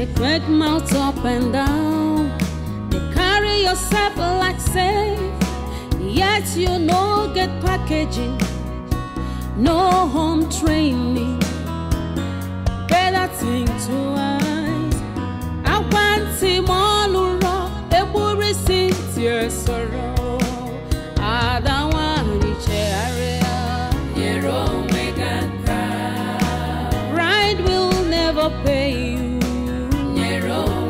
They quick mouth up and down. They carry yourself like safe. Yet you no get packaging, no home training. Better think twice. I want him all around. A worry since your sorrow. I don't want each area. Your own pride will never pay you. Your own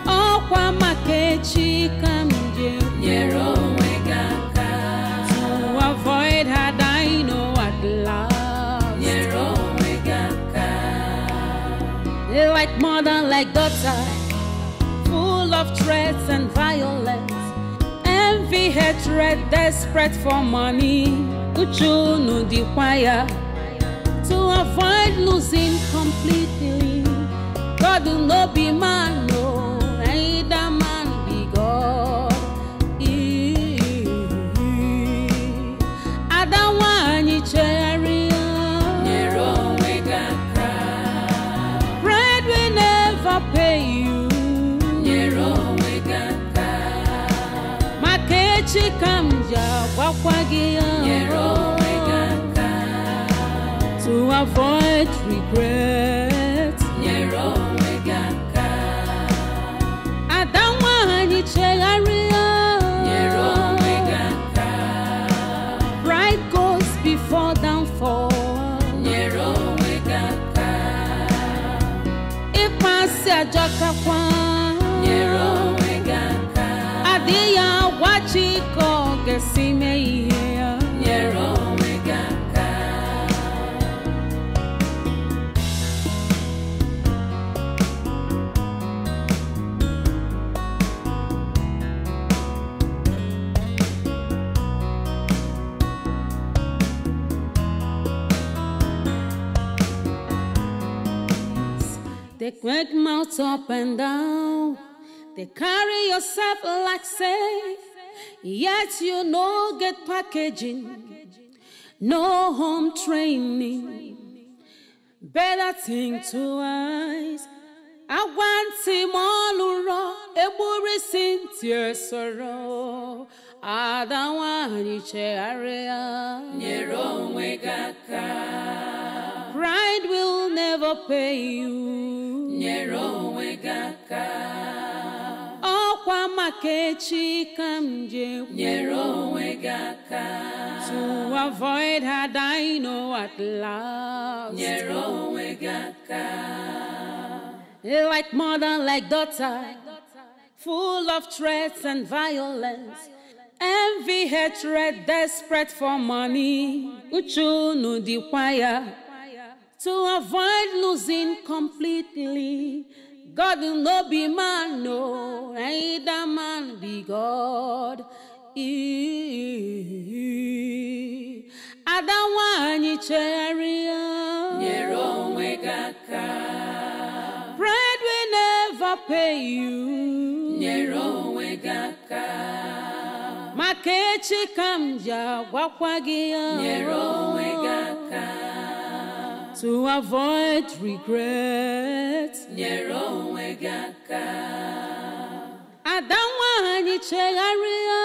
oh, kwa makechi kamje. Your own to avoid her I know at last. Your own they like mother, like daughter, full of threats and violence. Envy, hatred, desperate for money. Uju no Dikeh. To avoid losing completely. God will not be man, no, neither man be God. I don't want you cherry. Bread will never pay you. Chikamja wakwagia to avoid regret. I don't want you chegaria. Pride goes before downfall. If I say a jokakwan, Adia wachiko gesime here. They quick mouth up and down. They carry yourself like safe. Yet you no get packaging, no home training. Better think twice. I want him all around. A worry since your sorrow. I don't want each area. Pride will never pay you. Oh, kwa makechi kamje. To avoid her dino at last. Like mother, like daughter, full of threats and violence. Envy, hatred, desperate for money. Uju no Dikeh. To avoid losing completely. God will not be man, no, neither man be God. I don't want you cherry. Pride will never pay you. Makechi kamja wakwagia. To avoid regret. I don't want you chegaria.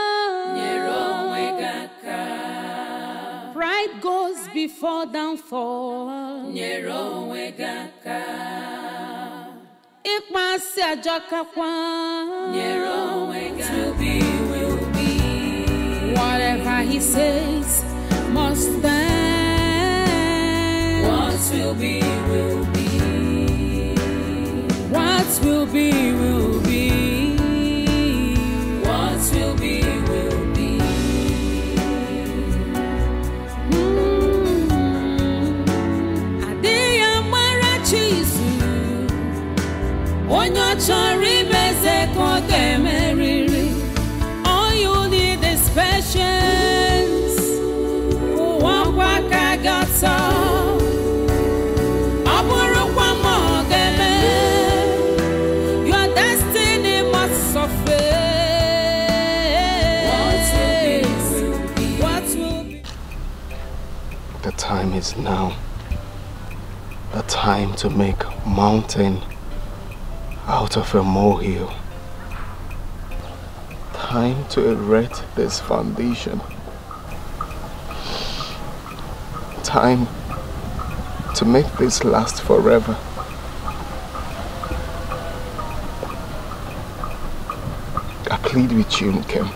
Pride goes before downfall. If my say jokakwan, will be. Whatever he says must stand. What will be, will be. What will be, will be. What will be, will be. Adia marachisu. Onyo chori beze koke meriri. All you need is patience. Waka got some. Your destiny must suffer. The time is now. The time to make mountain out of a molehill. Time to erect this foundation. Time to make this last forever. I plead with you, Nkem.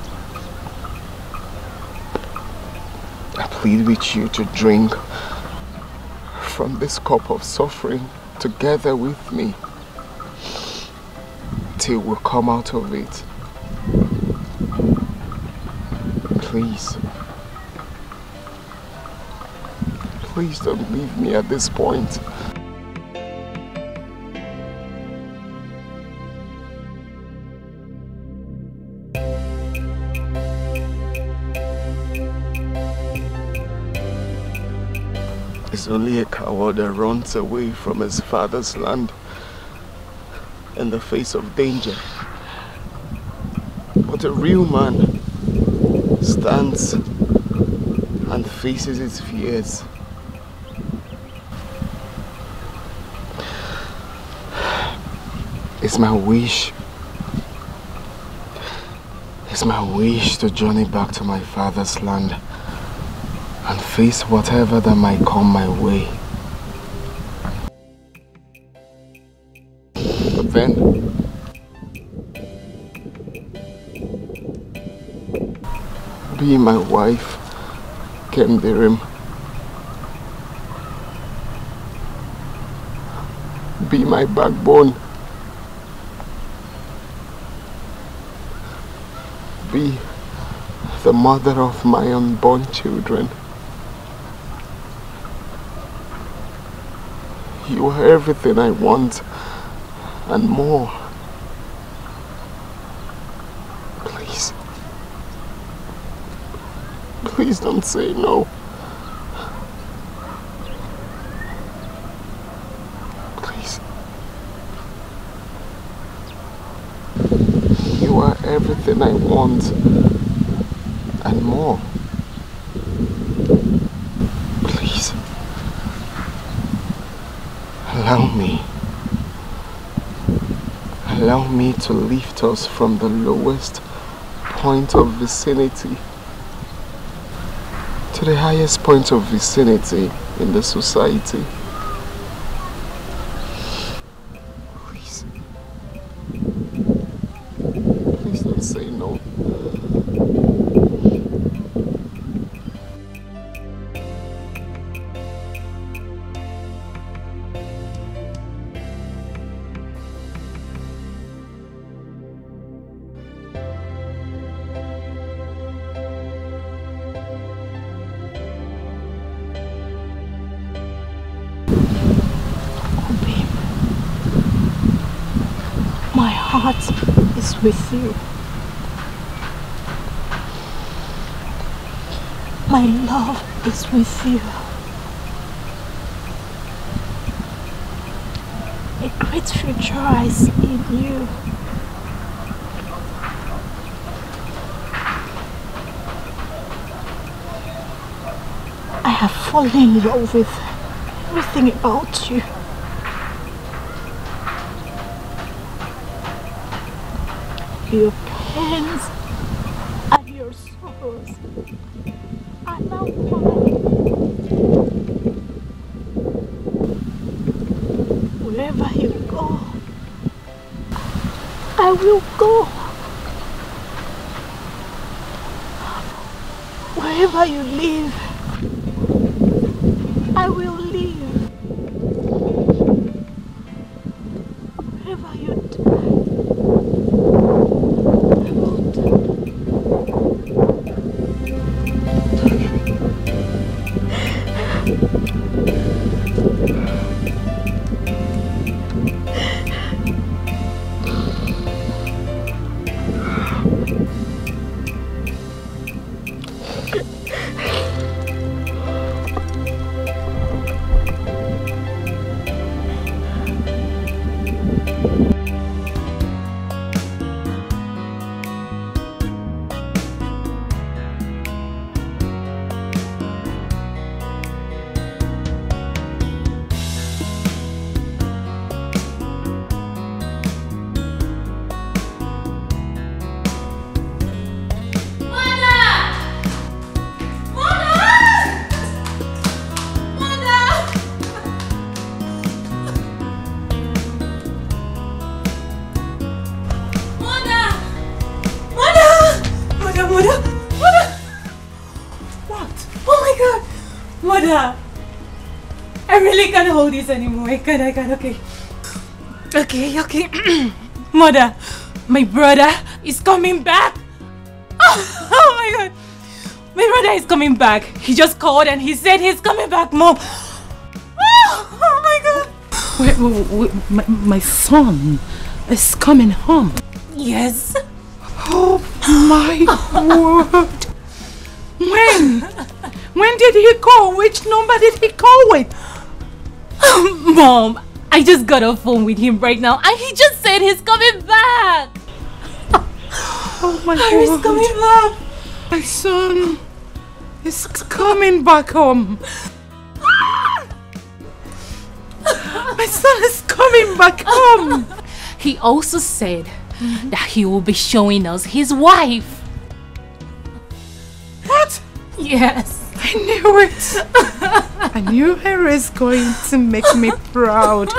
I plead with you to drink from this cup of suffering together with me till we come out of it. Please. Please don't leave me at this point. It's only a coward that runs away from his father's land in the face of danger. But a real man stands and faces his fears. It's my wish to journey back to my father's land and face whatever that might come my way. But then, be my wife, Kemdirim. Be my backbone. Be the mother of my unborn children. You are everything I want and more. Please. Please don't say no. Please. You are everything I want and more. Please. Allow me to lift us from the lowest point of vicinity to the highest point of vicinity in the society. Please. Please don't say no. Is with you. My love is with you. A great future lies in you. I have fallen in love with everything about you. Your pains and your sorrows are now mine. Wherever you go, I will go. Wherever you live, I will live. Wherever you die, Mother! Mother! What? Oh my god! Mother! I really can't hold this anymore. I can't, okay. Okay. Mother, my brother is coming back. Oh my god. My brother is coming back. He just called and he said he's coming back, Mom. Oh my god. Wait, my son is coming home. Yes. Oh my word. When did he call? Which number did he call with? Mom, I just got a phone with him right now and he just said he's coming back. Oh my god. He's coming back. My son is coming back home. My son is coming back home. He also said that he will be showing us his wife. What? Yes. I knew it. I knew Harry is going to make me proud.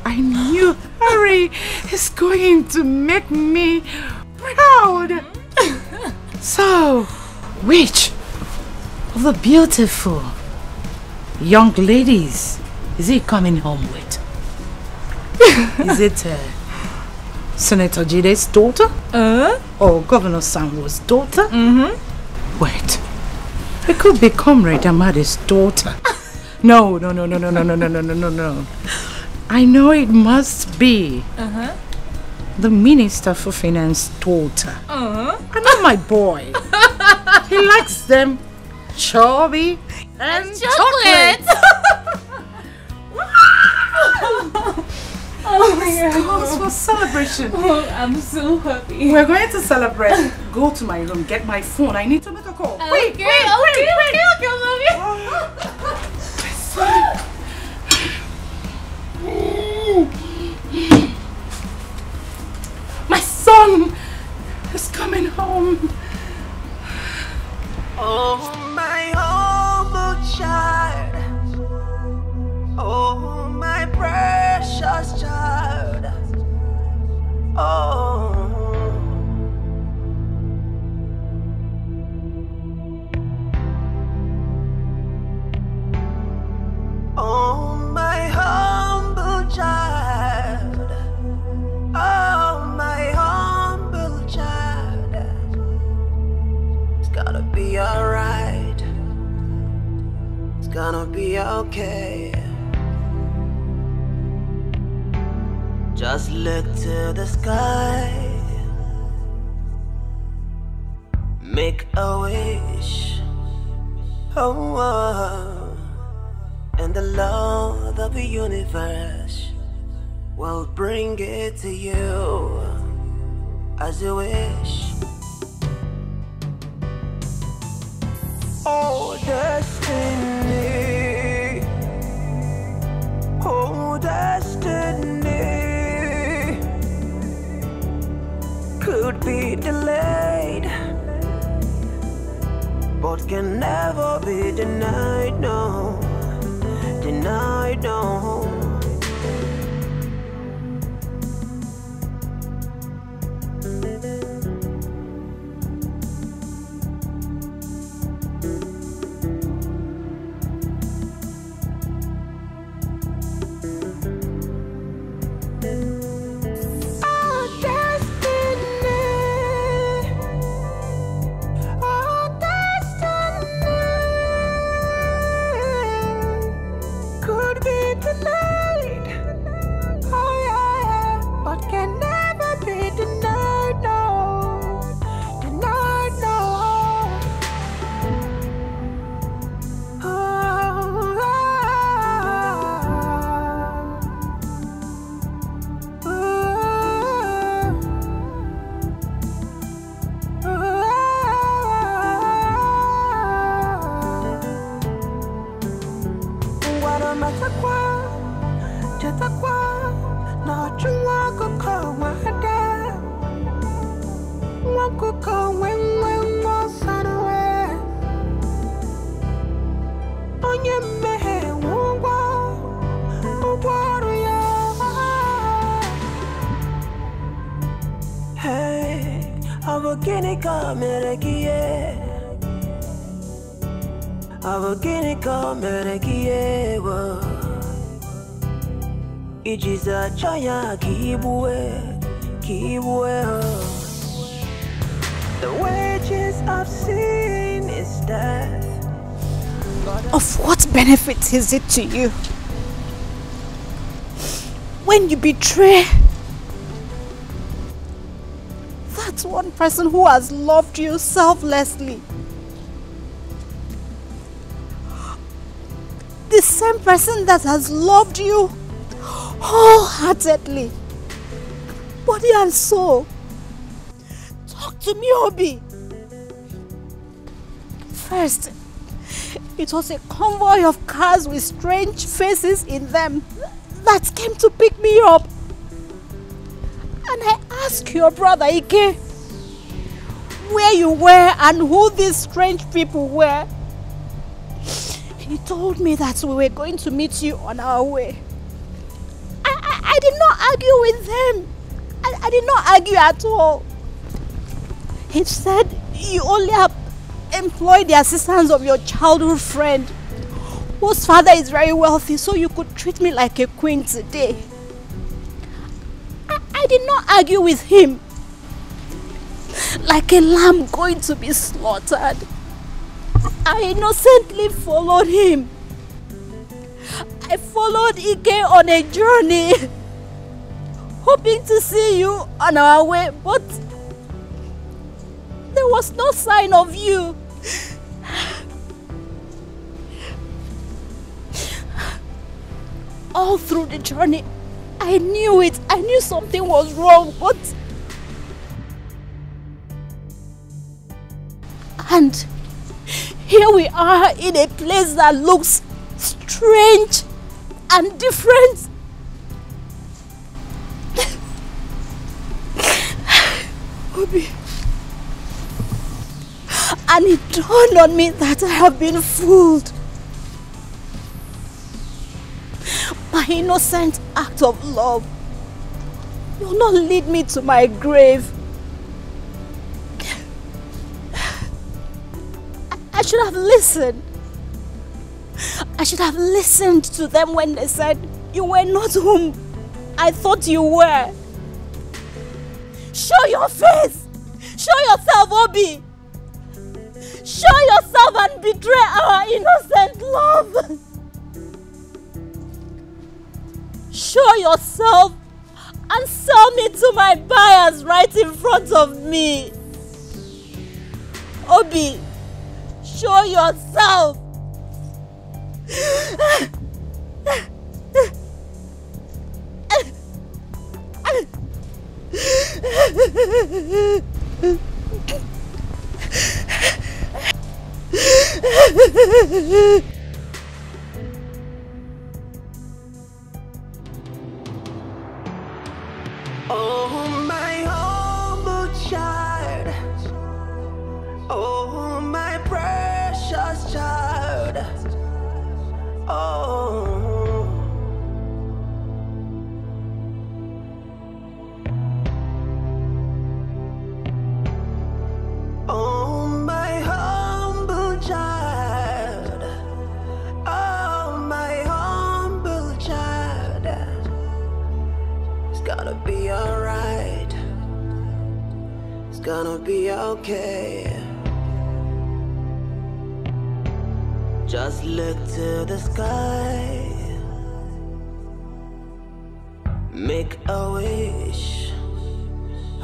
I knew Harry is going to make me proud. So, which of the beautiful young ladies is he coming home with? Is it Senator Jide's daughter? Or Governor Samwo's daughter? Wait. It could be Comrade Amadi's daughter. No. I know it must be the Minister for Finance daughter. And not my boy. He likes them chubby and chocolate. Oh my god. Cause for celebration. Oh, I'm so happy. We're going to celebrate. Go to my room, get my phone. I need to make a call. Okay, okay, mommy. My son is coming home. Oh, my humble child. Oh, my precious child. Oh. Oh, my humble child. Oh, my humble child. It's gonna be alright. It's gonna be okay. Just look to the sky. Make a wish. Oh. And the Lord of the universe will bring it to you as you wish. Oh, destiny. Oh, destiny could be delayed, but can never be denied, no. Denied, no. Abuginika merekie. Abuginika merekie wo. Ijiza chaya kibwe. The wages of sin is death. Of what benefit is it to you when you betray that one person who has loved you selflessly? The same person that has loved you wholeheartedly, body and soul. Talk to me, Obi. First, it was a convoy of cars with strange faces in them that came to pick me up. And I asked your brother Ike where you were and who these strange people were. He told me that we were going to meet you on our way. I did not argue with them. I did not argue at all. He said you only have employed the assistance of your childhood friend, whose father is very wealthy, so you could treat me like a queen today. I did not argue with him like a lamb going to be slaughtered. I innocently followed him. I followed Ike on a journey, hoping to see you on our way, but there was no sign of you. All through the journey, I knew it. I knew something was wrong, but... And here we are in a place that looks strange and different. Obi. And it dawned on me that I have been fooled. My innocent act of love will not lead me to my grave. I should have listened. I should have listened to them when they said you were not whom I thought you were. Show your face! Show yourself, Obi! Show yourself and betray our innocent love! Show yourself and sell me to my buyers right in front of me! Obi, show yourself! Oh, my humble child. Oh, my precious child. Oh. Oh, my humble child. Oh, my humble child. It's gonna be alright. It's gonna be okay. Just look to the sky. Make a wish.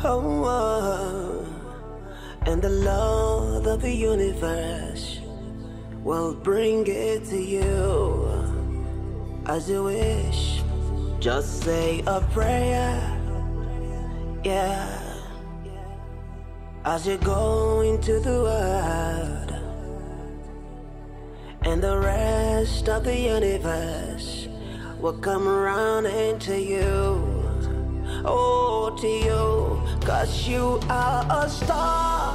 Oh, oh. And the Lord of the universe will bring it to you as you wish. Just say a prayer, yeah, as you go into the world, and the rest of the universe will come around into you. Oh, to you, 'cause you are a star,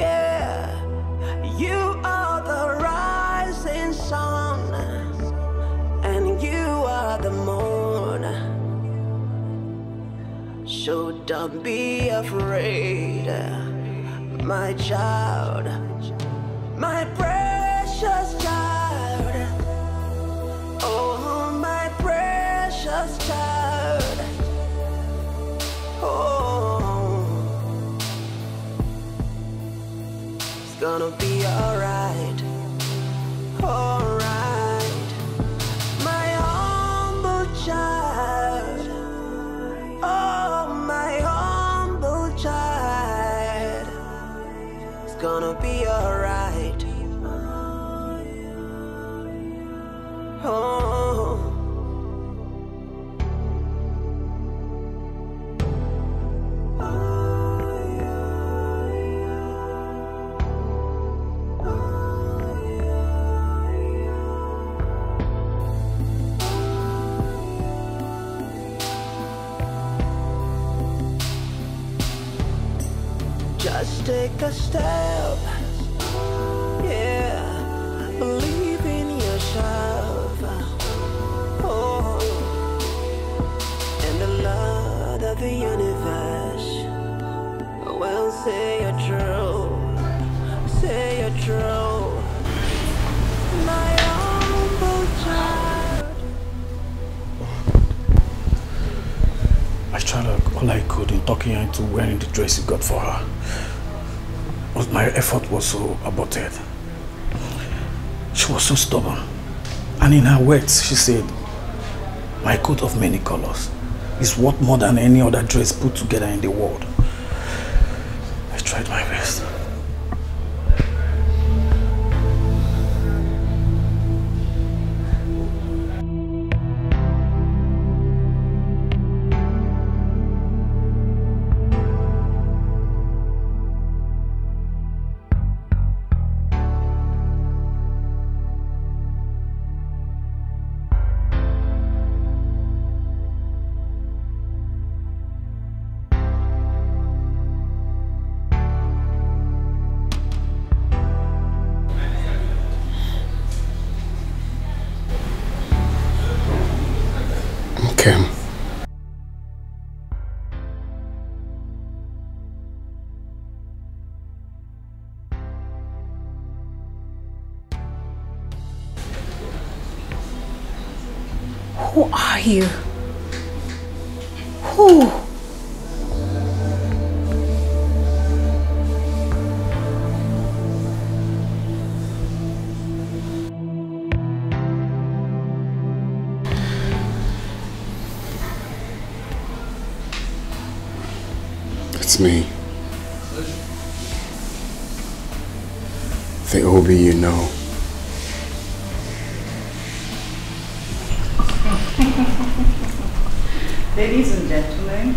yeah, you are the rising sun, and you are the moon So don't be afraid, my child, my precious child. Oh, my precious child. Oh, it's gonna be alright. Alright, my humble child. Oh, my humble child. It's gonna be alright. Oh. Just take a step, yeah, believe in yourself, oh, and the Lord of the universe will say you're true, say you're true, my humble child. I tried all I could in talking her into wearing the dress you got for her. But my effort was so aborted. She was so stubborn. And in her words, she said, my coat of many colors is worth more than any other dress put together in the world. I tried my best. Kim. Who are you? Who? It's me. The Obi you know. Ladies and gentlemen,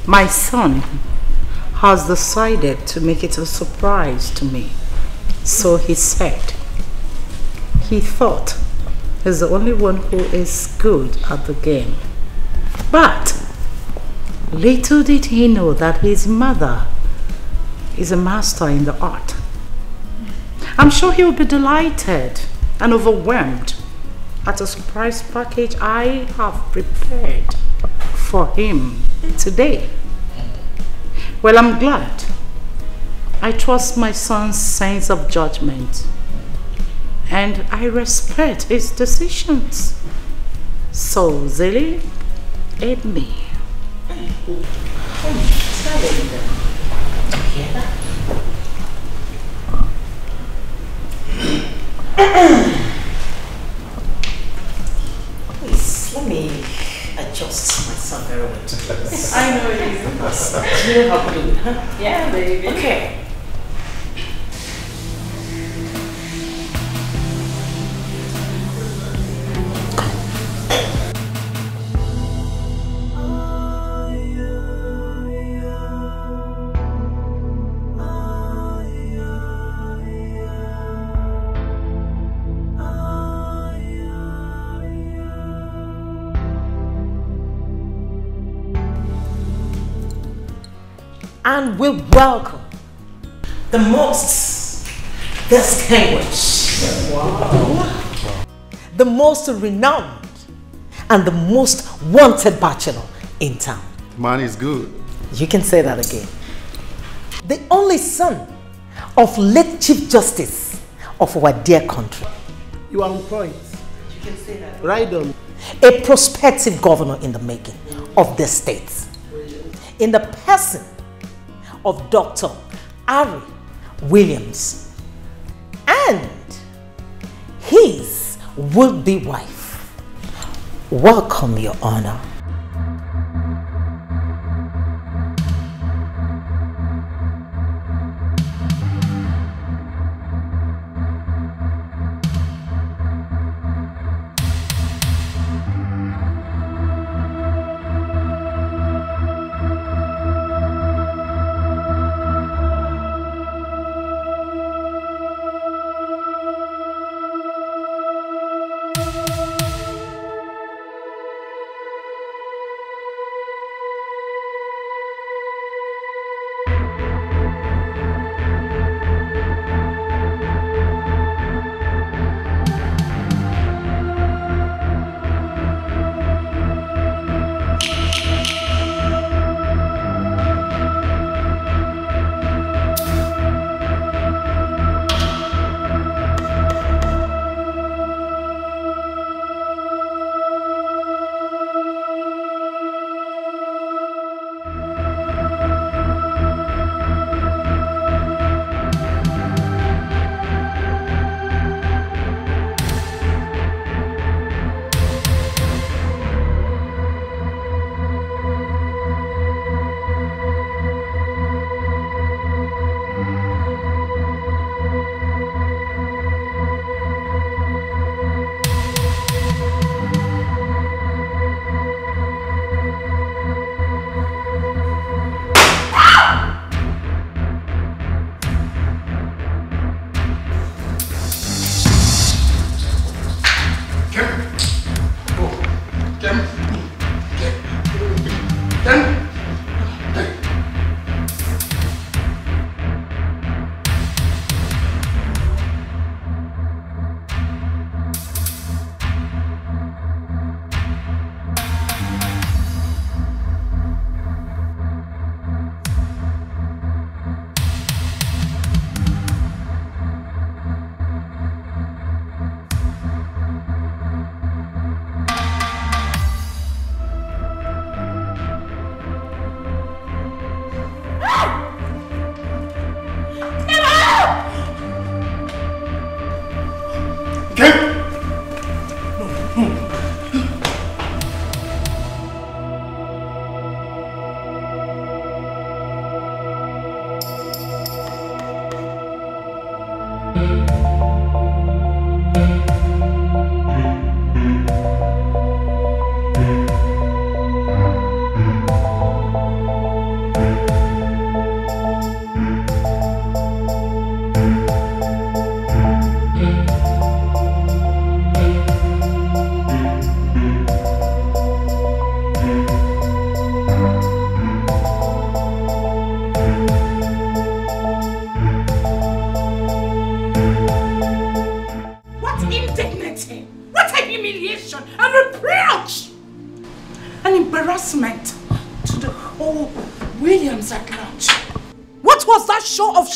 my son has decided to make it a surprise to me. So he said he thought he's the only one who is good at the game. But little did he know that his mother is a master in the art. I'm sure he'll be delighted and overwhelmed at a surprise package I have prepared for him today. Well, I'm glad. I trust my son's sense of judgment and I respect his decisions. So, Zilly, aid me. Please, let me adjust myself very well to this. I know you. You know how to do it, huh? Yeah, baby. Okay. And we welcome the most distinguished, the most renowned, and the most wanted bachelor in town. Man is good. You can say that again. The only son of late Chief Justice of our dear country. You are on point. You can say that. Right on. A prospective governor in the making of the state. In the person of Dr. Ari Williams and his would-be wife. Welcome, Your Honor.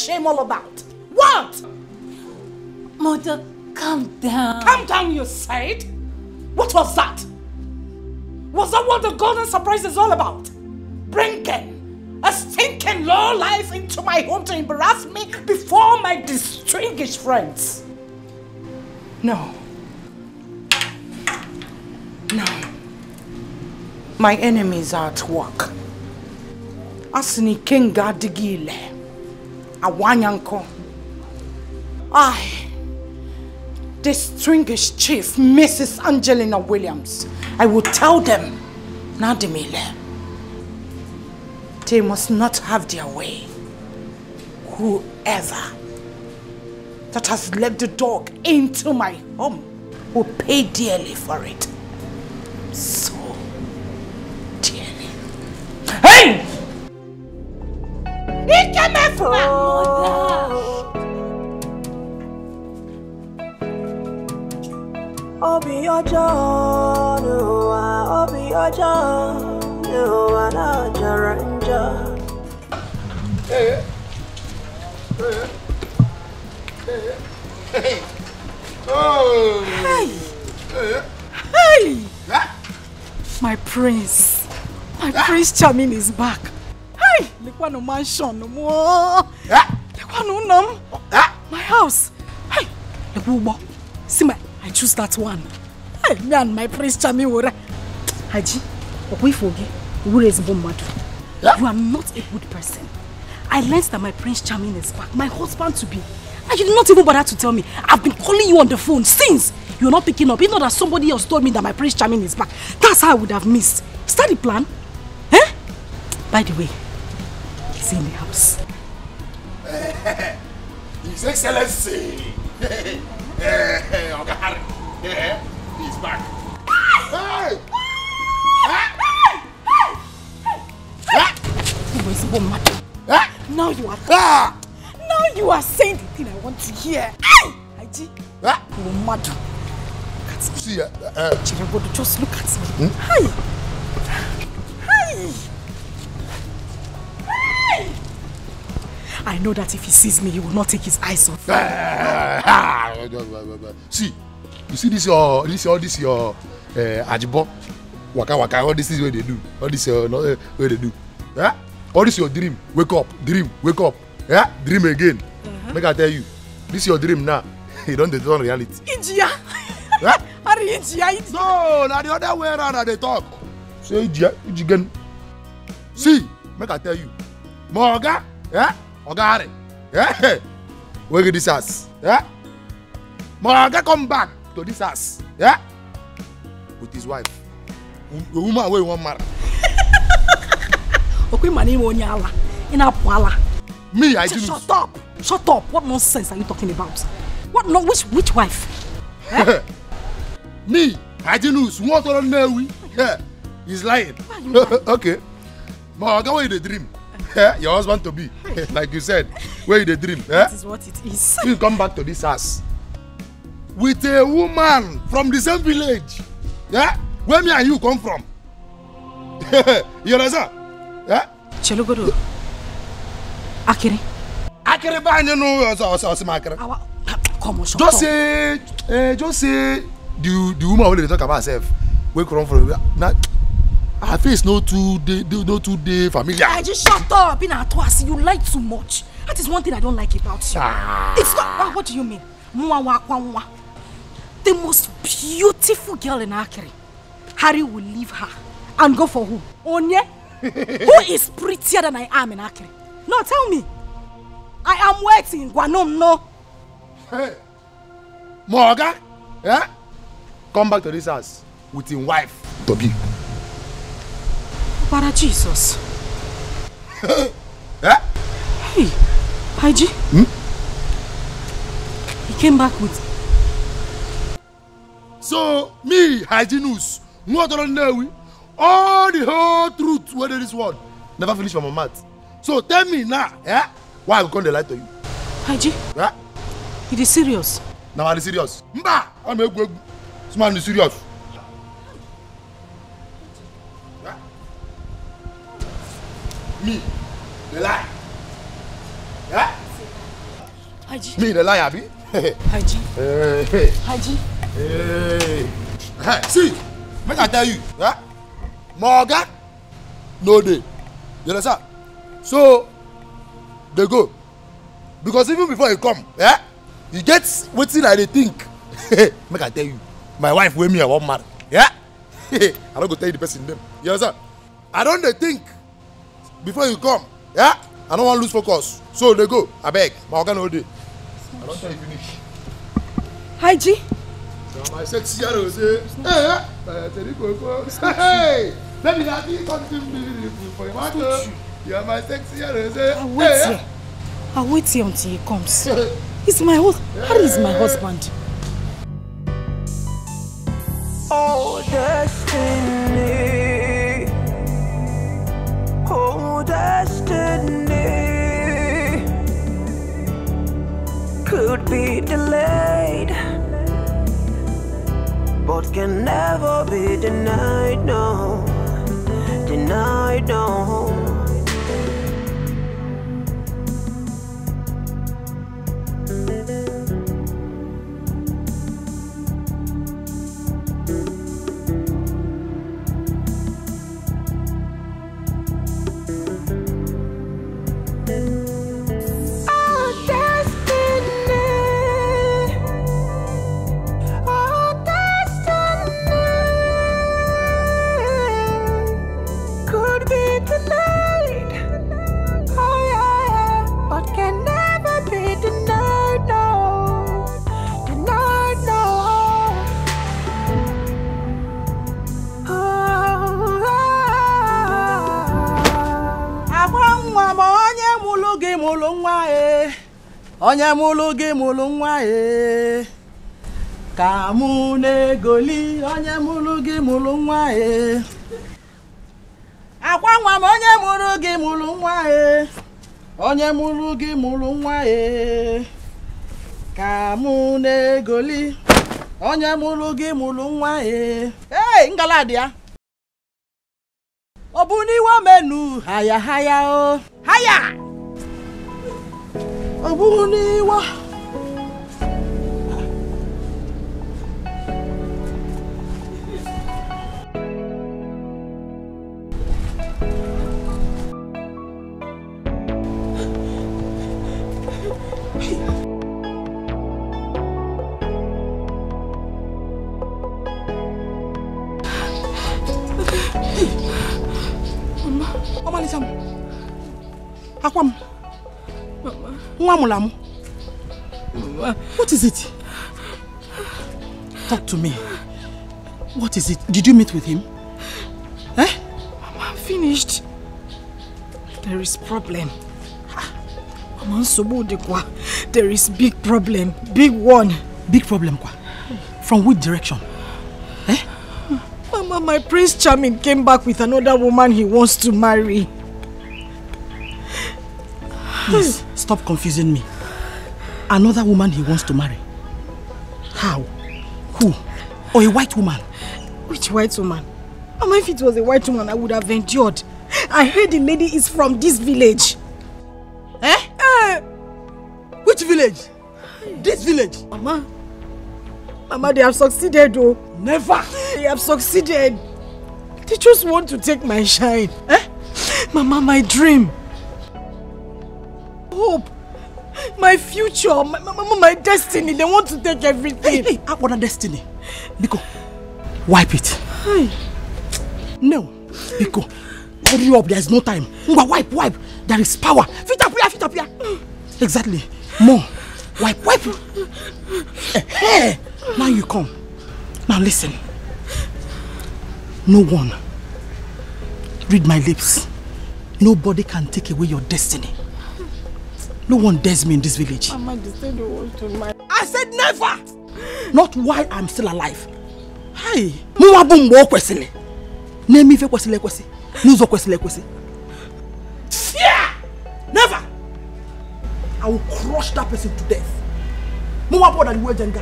Shame all about? What? Mother, calm down. Calm down, you said? What was that? Was that what the golden surprise is all about? Bringing a stinking low life into my home to embarrass me before my distinguished friends? No. No. My enemies are at work. Asini Kenga Digile. Awanyanko. I, distinguished chief Mrs. Angelina Williams, I will tell them, Nadimile, they must not have their way. Whoever that has let the dog into my home will pay dearly for it. So dearly. Hey! He came Obi Ojo, to an Jaranja. Hey. Oh. Hey. My prince. My prince charming is back. Hey, Lekwano mansion no more. Lekwano num. My house. Hey, Lekubo. See I choose that one. Hey, me and my prince charming were. Haji, we forget. You are not a good person. I learned that my prince charming is back. My husband to be. And you did not even bother to tell me. I've been calling you on the phone since. You're not picking up. You know that somebody else told me that my prince charming is back. That's how I would have missed. Is that the plan? Eh? By the way, he's in the house. His Excellency. He's back. Hey! Now you are now you are saying the thing I want to hear. Haji, you're mad. See, just look at me. Hey! I know that if he sees me, he will not take his eyes off. See, you see this your ajibo, waka, all this is what they do. All this what they do. Yeah? All this your dream. Wake up, dream, wake up. Yeah? Dream again. Make I tell you, this is your dream now. You don't turn reality. India. Yeah? Are you India? No, now the other way around they talk. Say India, again. See, make I tell you, Morga, yeah, Ogare, yeah, where this ass, yeah, Morga come back to this ass, yeah, with his wife, the woman where you want marry. Okay, my name is Onyala. In a pala. Me, I didn't. Shut up! Shut up! What nonsense are you talking about? What? No, which wife? Eh? Me, I didn't. What on know? Yeah, he's lying. Okay, Morga, where you the dream? Yeah, your husband to be, like you said, where you the dream? Yeah? That is what it is. You come back to this house with a woman from the same village. Yeah, where me and you come from? You understand? Yeah? Chelugodo. Akere. Akere banyo no Akere. Come on, just say the woman will talk about herself. Where come from? Now, her face no too familiar. I just shut up. In our twice, you lie too much. That is one thing I don't like about you. It's not. What do you mean? The most beautiful girl in Akere. Harry will leave her and go for who? Onye? Who is prettier than I am in Akere? No, tell me. I am waiting. Guanom, no. Hey, Morga, yeah? Come back to this house with his wife, Toby. Para Jesus. Yeah? Hey, Haji. He came back with. So, me, Hygienus, what don't know, all the whole truth, whether this word, never finish from my mouth. So, tell me now, yeah? Why I come to lie to you? Haji? Yeah? It is serious. Now, I'm serious. Mba! I'm a good man, is serious. Yeah? Me, the lie. Yeah? Haji. Me, the lie, Abi. Haji. Hey. Haji. Hey. See, make I tell you, yeah? Morga, no day. You understand? So, they go. Because even before you come, yeah? You get what's in I think. Make I tell you, my wife with me I want marry. Yeah? I don't go tell you the person name. You understand? I don't think before you come, yeah? I don't want to lose focus. So they go. I beg. Morga no day. I don't tell you finish. Haji. My sexy rose. Hey, let me have you something beautiful for your mother. You are my sexy rose. I'll wait here until he comes. He's my husband. Harry is my husband. Oh, destiny. Oh, destiny. Could be delayed, but can never be denied, no. Denied. tonight, no. Onye mulu gi mulu nwa e ka mu negoli onye mulu gi mulu nwa e akwa nwa m onye mulu gi mulu nwa e onye mulu gi mulu nwa e ka mu negoli onye mulu gi mulu nwa e ngaladi ya obuni wa menu haya haya o haya Abuniwa. Mama Lisam. Akwam. Mama. What is it? Talk to me. What is it? Did you meet with him? Eh? Mama, I'm finished. There is problem. Mama, there is big problem. Big one. Big problem, kwa? From which direction? Eh? Mama, my Prince Charming came back with another woman he wants to marry. Please, stop confusing me. Another woman he wants to marry. How? Who? Or a white woman? Which white woman? Mama, if it was a white woman, I would have endured. I heard the lady is from this village. Eh? Which village? This village? Mama, they have succeeded though. Never! They have succeeded. They just want to take my shine. Eh? Mama, my dream. Hope. My future. My destiny. They want to take everything. Hey, what a destiny. Biko, wipe it. Hey. No. Biko, hurry up. There is no time. Wipe. There is power. Fit up here. Exactly. More. Wipe. Hey. Now you come. Now listen. No one. Read my lips. Nobody can take away your destiny. No one dares me in this village. Mama, they said they want to marry. I said never! Not while I'm still alive. Hey! Muwabumbo kwesile. Nemi fe kwesile kwesi. Nuzo kwesile kwesi. Yeah! Never! I will crush that person to death. Muwabo that word and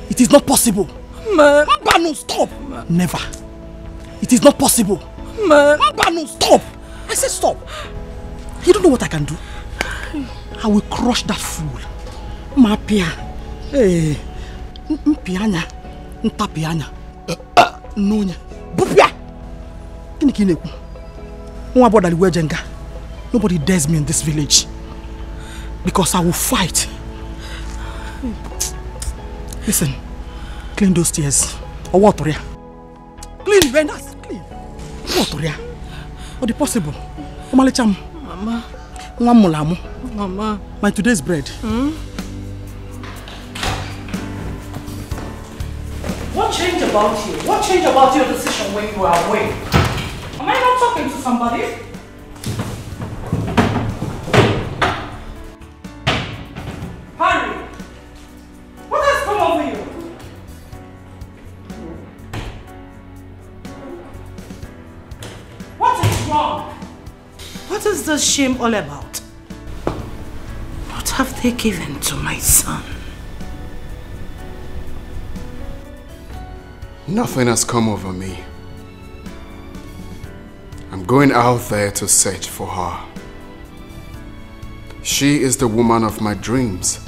it is not possible. Mba, no, stop! Never. It is not possible. Mba, no, stop! I said stop. You don't know what I can do. I will crush that fool. Mapia. Hey. Mpianya. Ntapianya. Nonya. Bupia. Kinikineku. Nobody dares me in this village. Because I will fight. Listen. Clean those tears. Or water. Clean, Venus. Clean. Water. What is possible? Mama. Mama. My today's bread. What changed about you? What changed about your decision when you were away? Am I not talking to somebody? Harry! What has come over you? What is wrong? What is this shame all about? What have they given to my son? Nothing has come over me. I'm going out there to search for her. She is the woman of my dreams.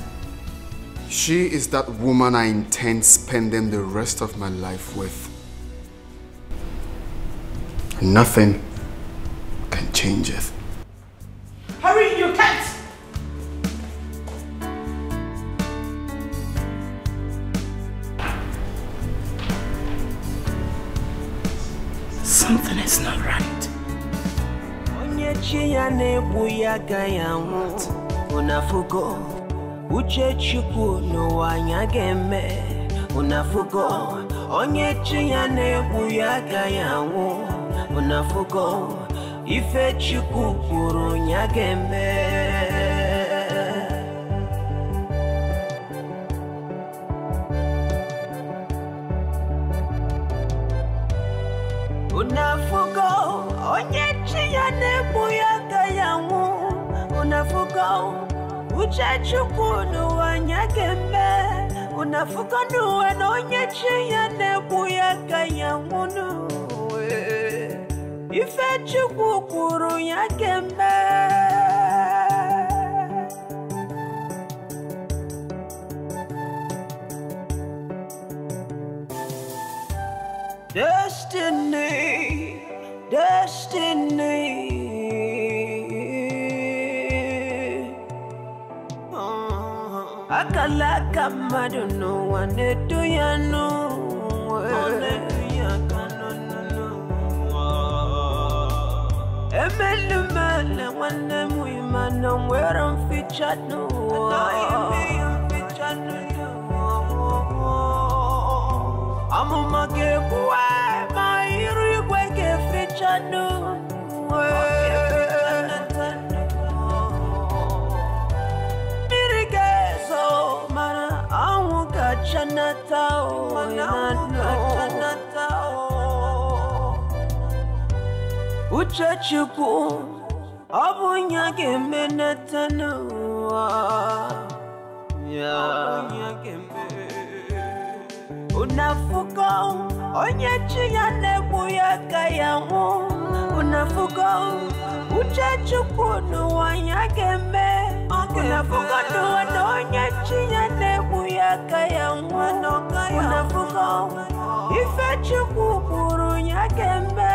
She is that woman I intend spending the rest of my life with. Nothing can change it. Hurry, you can't! Something is not right. Unafugo uche chuku no wanyageme unafugo onye chiyane buyaga yangu unafugo ife chuku kuru nyageme unafugo onye chiyane buyaga yangu unafugo uche chukunu wanyagembe unafugo nuwe nonyechi ya nebu ya kaya munu ife chukukuru ya gembe Destiny, destiny Akala kamadu no wane do ya no wane do ya kano no Emelu mele wane muima no weram ficha no Amu mage kuwa mairu kweke ficha no Chanatao, Uchachuku, Abunya Gemenatano, Unafugo, Onyachiya Nebuya Kayamu, Unafugo, Uchachuku, no Wanyageme. Unafugo no onyachiya nebuya kayangu Unafugo ife chukukuru nyagembe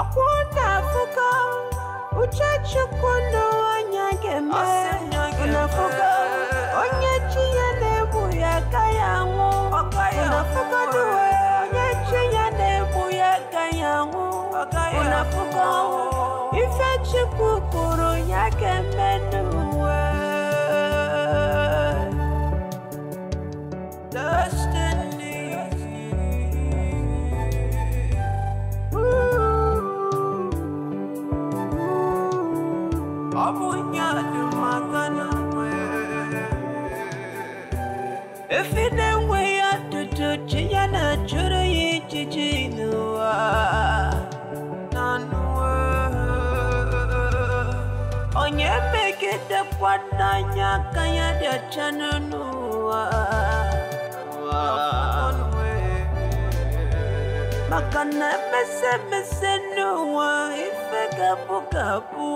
Unafugo uche chukunu nyagembe Unafugo onyachiya nebuya kayangu Unafugo nuwe onyachiya nebuya kayangu Unafugo ife chukukuru nyakembe nuwe Destiny Abunya dumakana If it ain't way up to Chiana Chura Yichijinua Nanua Onye make it the Pananya Kaya de Chananua Makana Messe Nua if a gapu gapu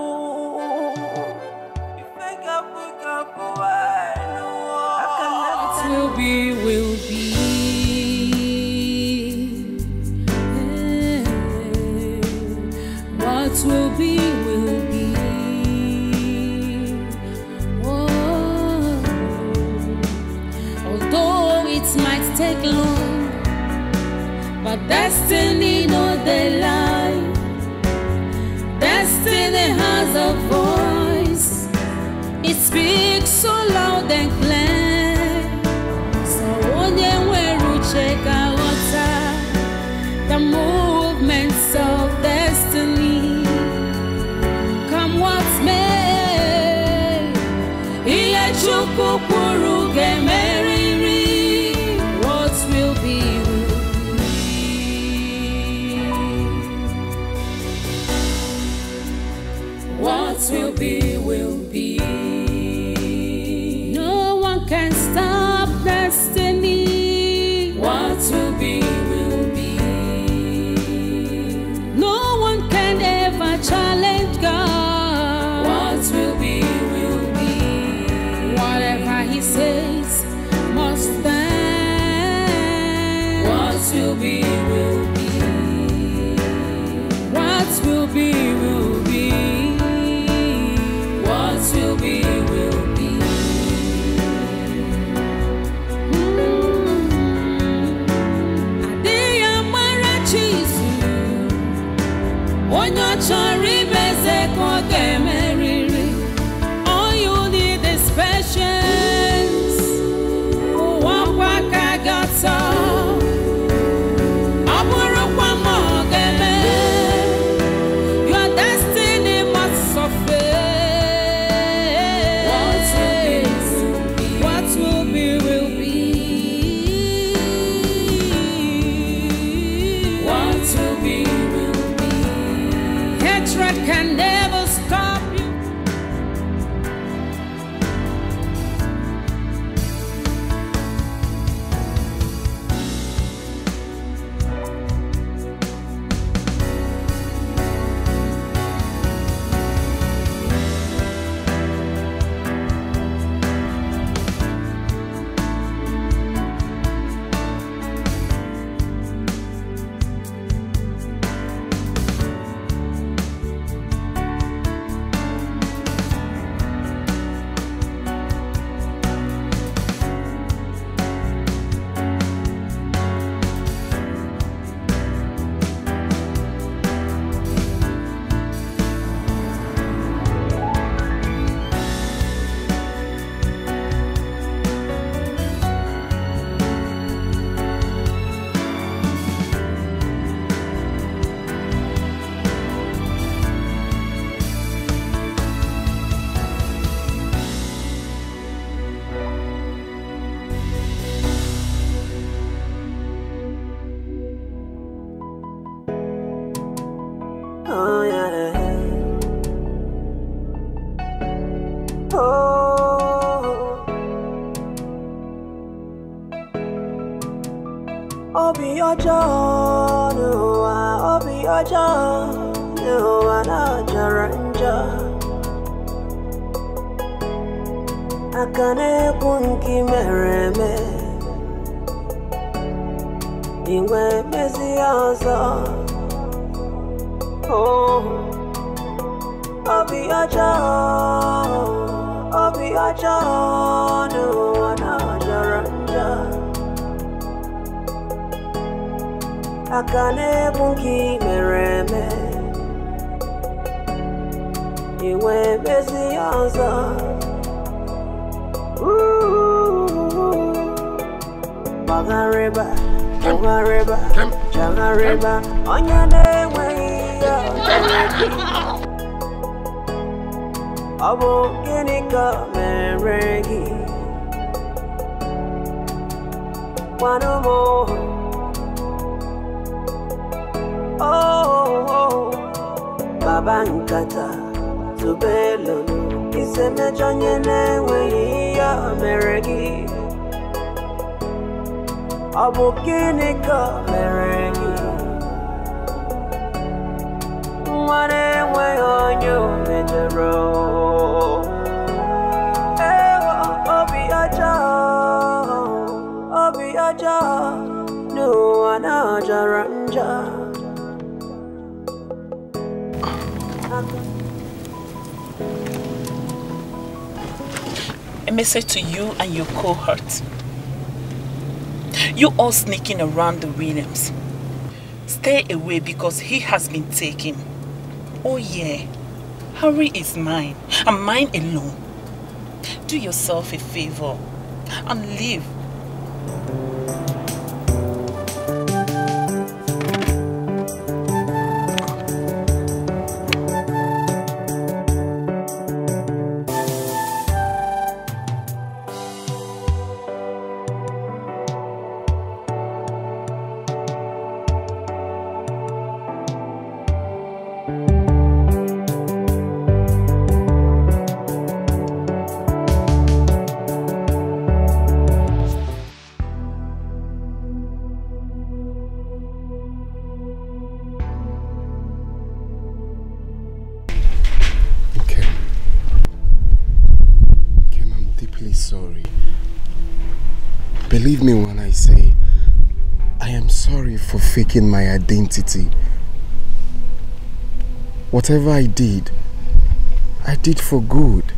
Will be, will be. What will be, will be. Oh. Although it might take long, but destiny no they lie. Destiny has a voice. It speaks so loud and clear. Check out the movements of destiny. Come what's may, what will be, will be. What will be, will be. No one will be, will be. What will be, will be. What will be, will be. Adiyamara chisu. Onyo chori beze koge meriri. All you need is patience. Wapaka gata. Can never stop you. Akane kunki mereme Ingwe mesiaza Oh Obi aja No anajaranja Akane kunki mereme Ingwe mesiaza Bagareba, Bagareba, Jagareba, on your name, Abo Genica, Meregi, one more. Oh, Babankata, Zubelo, is a match on your name, Meregi. Abo Genica, Meregi. One way on you, Metro. Obiaja, no anajaranja. A message to you and your cohort. You all sneaking around the Williams. Stay away because he has been taken. Oh yeah, Harry is mine and mine alone. Do yourself a favor and leave. Believe me when I say I am sorry. sorry for faking my identity. Whatever I did for good.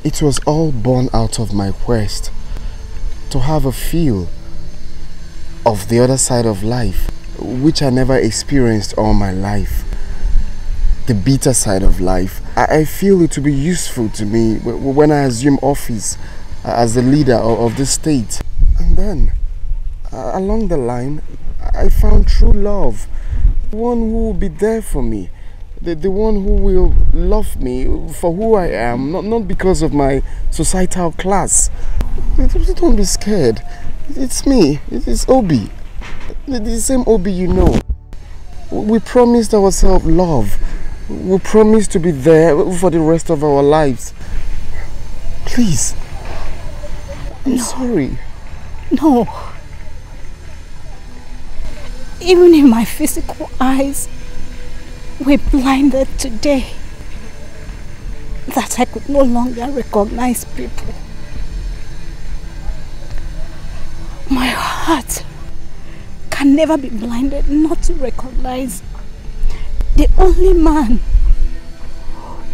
It was all born out of my quest to have a feel of the other side of life, which I never experienced all my life. The bitter side of life. I feel it to be useful to me when I assume office as the leader of the state. And then, along the line, I found true love. One who will be there for me. The one who will love me for who I am, not because of my societal class. Don't be scared. It's me. It's Obi. The same Obi you know. We promised ourselves love. We promised to be there for the rest of our lives. Please. I'm sorry. No. Even if my physical eyes were blinded today, that I could no longer recognize people, my heart can never be blinded not to recognize the only man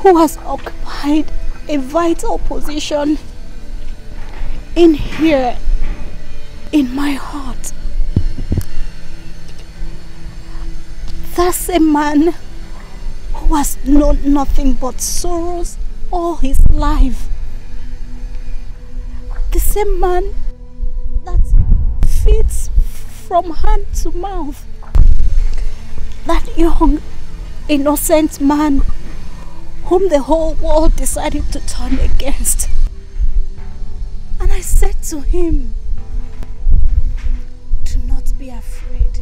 who has occupied a vital position in here, in my heart. That's a man who has known nothing but sorrows all his life. The same man that feeds from hand to mouth. That young, innocent man whom the whole world decided to turn against. And I said to him, do not be afraid,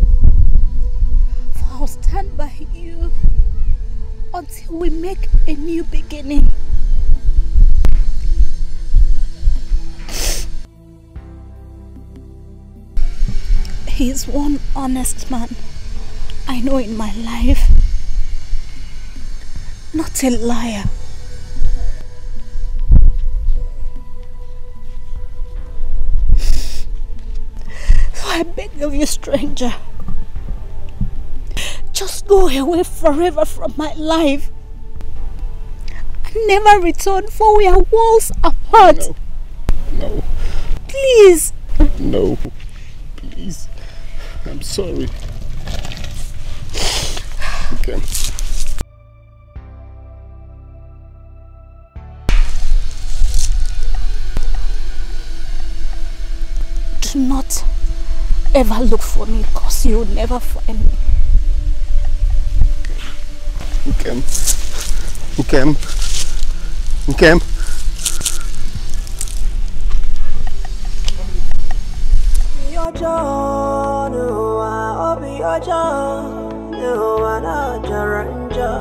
for I'll stand by you until we make a new beginning. He is one honest man I know in my life. Not a liar. So I beg of you, stranger, just go away forever from my life and never return, for we are worlds apart. No. Please. No. Please. I'm sorry. Okay. Do not ever look for me, because you'll never find me. Nkem. Your John, I'll be your John, you are not Jaranja.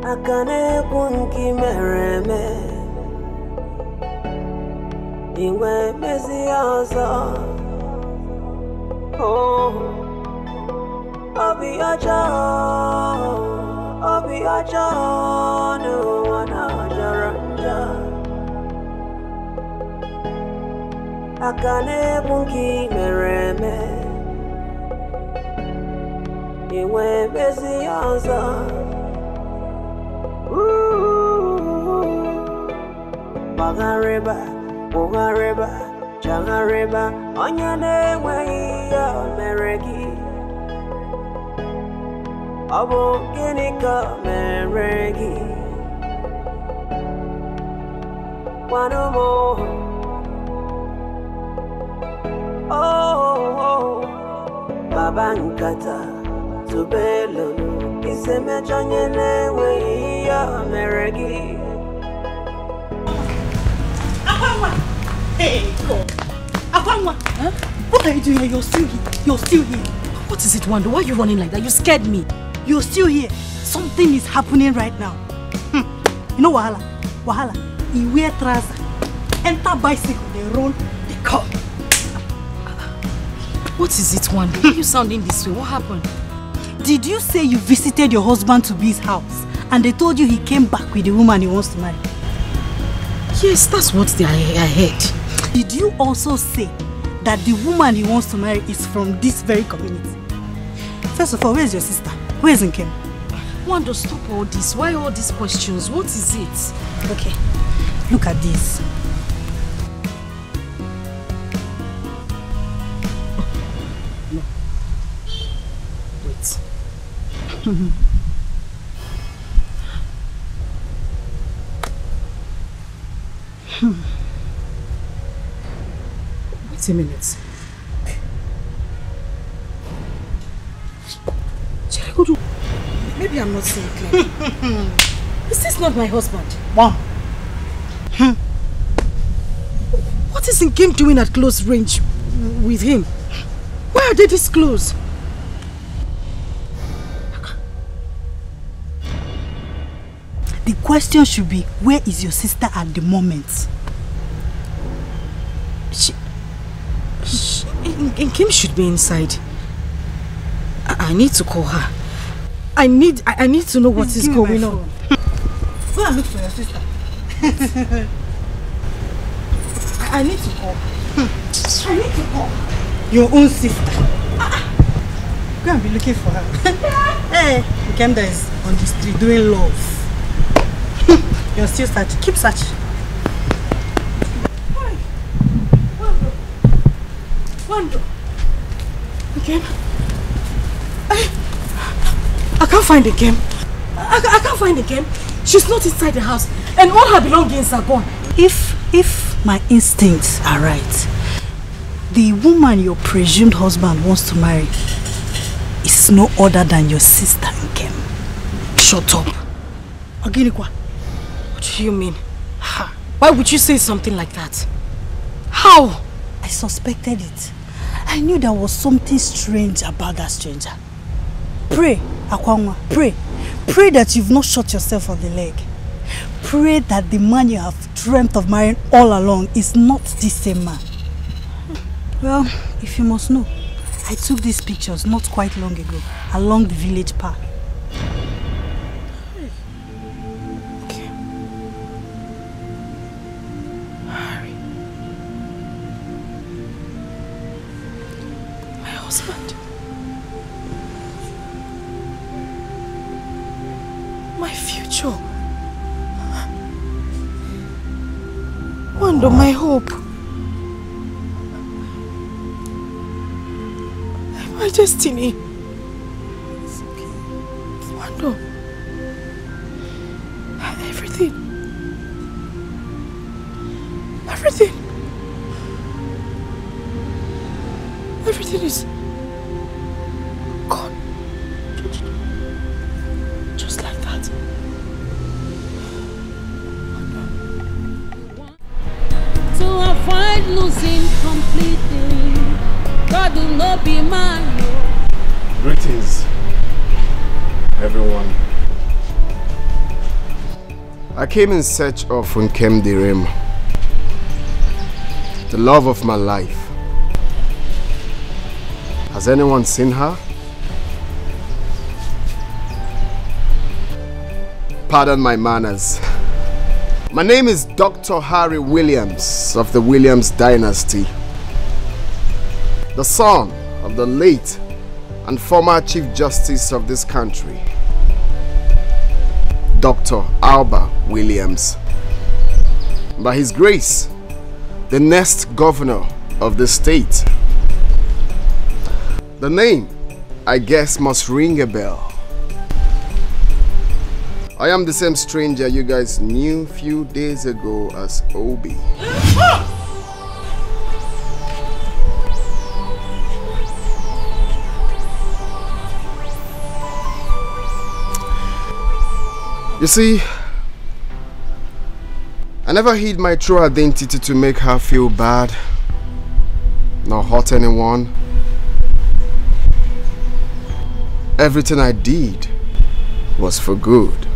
Akane kunki mereme, Ingwe Messiasa. Oh, I'll be your John, I'll be your John, you are not Jaranja. Akane bunki mereme, Iwe Messiasa. Bagareba, Jangareba, Onyane Waya Meregi. Abo Ginika Meregi. One more. Oh, Babankata, Tubelo, Iseme Janyane, Waya Meregi. Hey, God. Afamwa, huh? What are you doing here? You're still here. You're still here. What is it, Wando? Why are you running like that? You scared me. You're still here. Something is happening right now. You know Wahala? Wahala. He wear trouser, enter bicycle, they roll, they come. What is it, Wando? Why are you sounding this way? What happened? Did you say you visited your husband to B's house and they told you he came back with the woman he wants to marry? Yes, that's what I heard. Did you also say that the woman he wants to marry is from this very community. First of all, where is your sister? Where is Nkem? Wando, stop all this. Why all these questions? What is it? Okay, look at this. No. Wait. Wait a minute. Maybe I'm not seeing clearly. Is this not my husband? Mom. What is Nkem doing at close range with him? Why are they this close? The question should be, where is your sister at the moment? Nkem should be inside. I need to call her. I need to know what is going on. Go and look for your sister. I need to call. I need to call your own sister. Go and be looking for her. Hey, Nkem is on the street doing love. You're still searching. Keep searching. Wando. Nkem. I can't find Nkem. I can't find Nkem. She's not inside the house, and all her belongings are gone. If my instincts are right, the woman your presumed husband wants to marry is no other than your sister Nkem. Shut up. Oginikwa, what do you mean? Why would you say something like that? How? I suspected it. I knew there was something strange about that stranger. Pray, Akwangwa, pray. Pray that you've not shot yourself on the leg. Pray that the man you have dreamt of marrying all along is not the same man. Well, if you must know, I took these pictures not quite long ago, along the village path. Okay. Harry. My husband. My future. Wando, my hope. My destiny. It's okay. Wando. Everything. Everything. Everything is gone. Just like that. To avoid losing completely, God will not be mine. Greetings, everyone. I came in search of Nkem Direm, the love of my life. Has anyone seen her? Pardon my manners. My name is Dr. Harry Williams of the Williams dynasty, the son of the late and former Chief Justice of this country, Dr. Alba Williams. By his grace, the next governor of the state. The name, I guess, must ring a bell. I am the same stranger you guys knew few days ago as Obi. You see, I never hid my true identity to make her feel bad, nor hurt anyone. Everything I did was for good.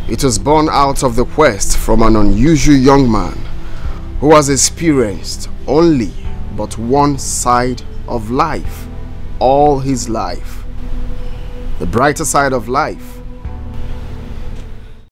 It was born out of the quest from an unusual young man who has experienced only but one side of life all his life. The brighter side of life